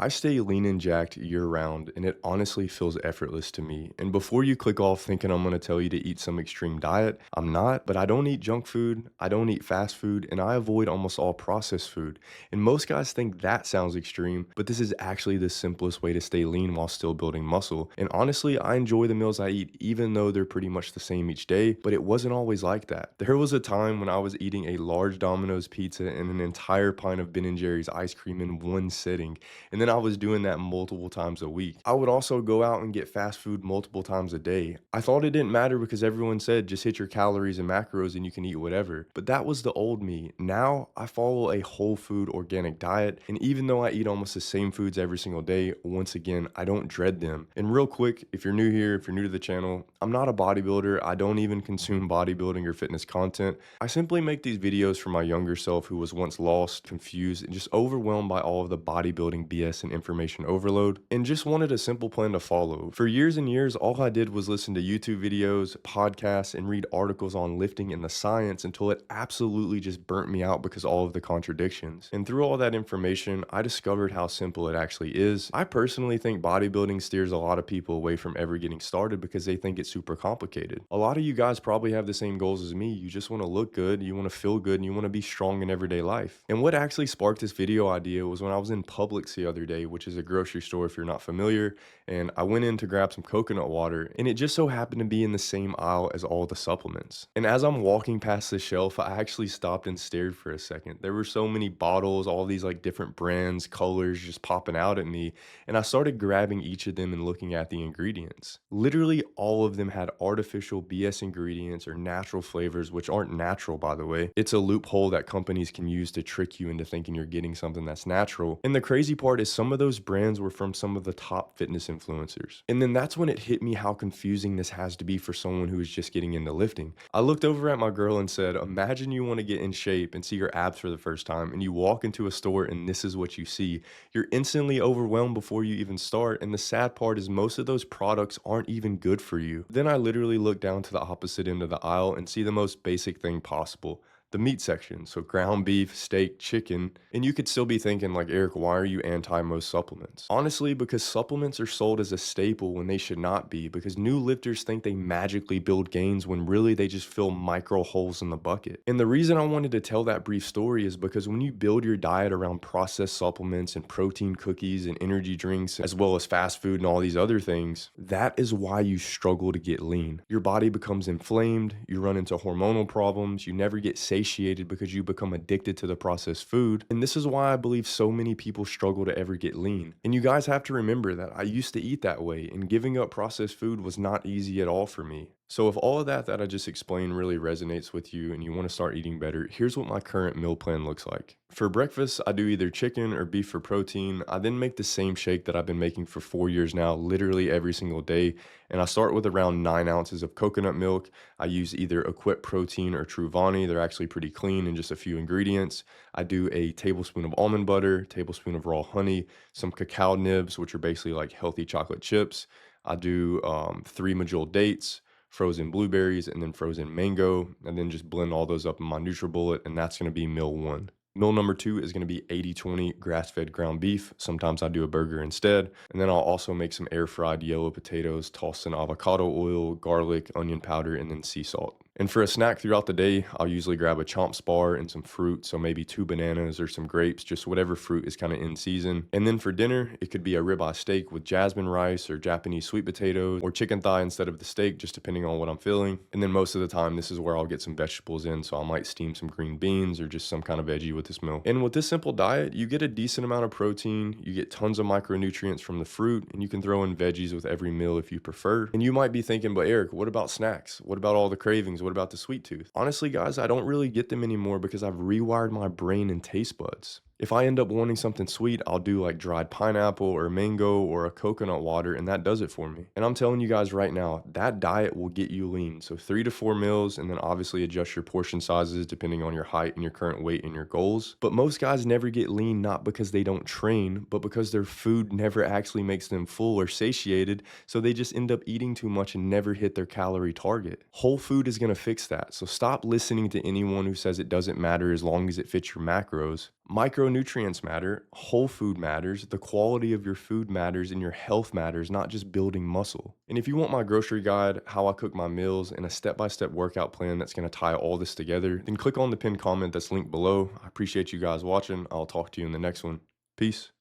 I stay lean and jacked year round, and it honestly feels effortless to me. And before you click off thinking I'm gonna tell you to eat some extreme diet, I'm not, but I don't eat junk food, I don't eat fast food, and I avoid almost all processed food. And most guys think that sounds extreme, but this is actually the simplest way to stay lean while still building muscle. And honestly, I enjoy the meals I eat, even though they're pretty much the same each day, but it wasn't always like that. There was a time when I was eating a large Domino's pizza and an entire pint of Ben& Jerry's ice cream in one sitting. And then I was doing that multiple times a week. I would also go out and get fast food multiple times a day. I thought it didn't matter because everyone said just hit your calories and macros and you can eat whatever. But that was the old me. Now I follow a whole food organic diet. And even though I eat almost the same foods every single day, once again, I don't dread them. And real quick, if you're new here, if you're new to the channel, I'm not a bodybuilder. I don't even consume bodybuilding or fitness content. I simply make these videos for my younger self who was once lost, confused, and just overwhelmed by all of the bodybuilding BS and information overload, and just wanted a simple plan to follow. For years and years, all I did was listen to YouTube videos, podcasts, and read articles on lifting and the science until it absolutely just burnt me out because all of the contradictions. And through all that information, I discovered how simple it actually is. I personally think bodybuilding steers a lot of people away from ever getting started because they think it's super complicated. A lot of you guys probably have the same goals as me. You just want to look good, you want to feel good, and you want to be strong in everyday life. And what actually sparked this video idea was when I was in Publix the other day, which is a grocery store if you're not familiar, and I went in to grab some coconut water, and it just so happened to be in the same aisle as all the supplements. And as I'm walking past the shelf, I actually stopped and stared for a second. There were so many bottles, all these like different brands, colors just popping out at me, and I started grabbing each of them and looking at the ingredients. Literally all of them had artificial BS ingredients or natural flavors, which aren't natural, by the way. It's a loophole that companies can use to trick you into thinking you're getting something that's natural. And the crazy part is some of those brands were from some of the top fitness influencers. And then that's when it hit me how confusing this has to be for someone who is just getting into lifting. I looked over at my girl and said, imagine you want to get in shape and see your abs for the first time, and you walk into a store and this is what you see. You're instantly overwhelmed before you even start, and the sad part is most of those products aren't even good for you. Then I literally look down to the opposite end of the aisle and see the most basic thing possible: the meat section. So ground beef, steak, chicken. And you could still be thinking like, Eric, why are you anti most supplements? Honestly, because supplements are sold as a staple when they should not be, because new lifters think they magically build gains when really they just fill micro holes in the bucket. And the reason I wanted to tell that brief story is because when you build your diet around processed supplements and protein cookies and energy drinks, as well as fast food and all these other things, that is why you struggle to get lean. Your body becomes inflamed, you run into hormonal problems, you never get satiated because you become addicted to the processed food. And this is why I believe so many people struggle to ever get lean. And you guys have to remember that I used to eat that way, and giving up processed food was not easy at all for me. So if all of that I just explained really resonates with you and you want to start eating better, here's what my current meal plan looks like. For breakfast, I do either chicken or beef for protein. I then make the same shake that I've been making for 4 years now, literally every single day. And I start with around 9 ounces of coconut milk. I use either Equip Protein or Truvani. They're actually pretty clean and just a few ingredients. I do a tablespoon of almond butter, tablespoon of raw honey, some cacao nibs, which are basically like healthy chocolate chips. I do 3 Majul dates, frozen blueberries, and then frozen mango, and then just blend all those up in my NutriBullet, and that's going to be meal one. Meal number two is going to be 80/20 grass-fed ground beef. Sometimes I do a burger instead. And then I'll also make some air-fried yellow potatoes, tossed in avocado oil, garlic, onion powder, and then sea salt. And for a snack throughout the day, I'll usually grab a Chomps bar and some fruit, so maybe 2 bananas or some grapes, just whatever fruit is kind of in season. And then for dinner, it could be a ribeye steak with jasmine rice or Japanese sweet potatoes or chicken thigh instead of the steak, just depending on what I'm feeling. And then most of the time, this is where I'll get some vegetables in, so I might steam some green beans or just some kind of veggie with this meal. And with this simple diet, you get a decent amount of protein, you get tons of micronutrients from the fruit, and you can throw in veggies with every meal if you prefer. And you might be thinking, but Eric, what about snacks? What about all the cravings? What about the sweet tooth? Honestly, guys, I don't really get them anymore because I've rewired my brain and taste buds. If I end up wanting something sweet, I'll do like dried pineapple or mango or a coconut water, and that does it for me. And I'm telling you guys right now, that diet will get you lean. So 3 to 4 meals, and then obviously adjust your portion sizes depending on your height and your current weight and your goals. But most guys never get lean, not because they don't train, but because their food never actually makes them full or satiated. So they just end up eating too much and never hit their calorie target. Whole food is going to fix that. So stop listening to anyone who says it doesn't matter as long as it fits your macros. Micronutrients matter, whole food matters, the quality of your food matters, and your health matters, not just building muscle. And if you want my grocery guide, how I cook my meals, and a step by step workout plan that's gonna tie all this together, then click on the pinned comment that's linked below. I appreciate you guys watching. I'll talk to you in the next one. Peace.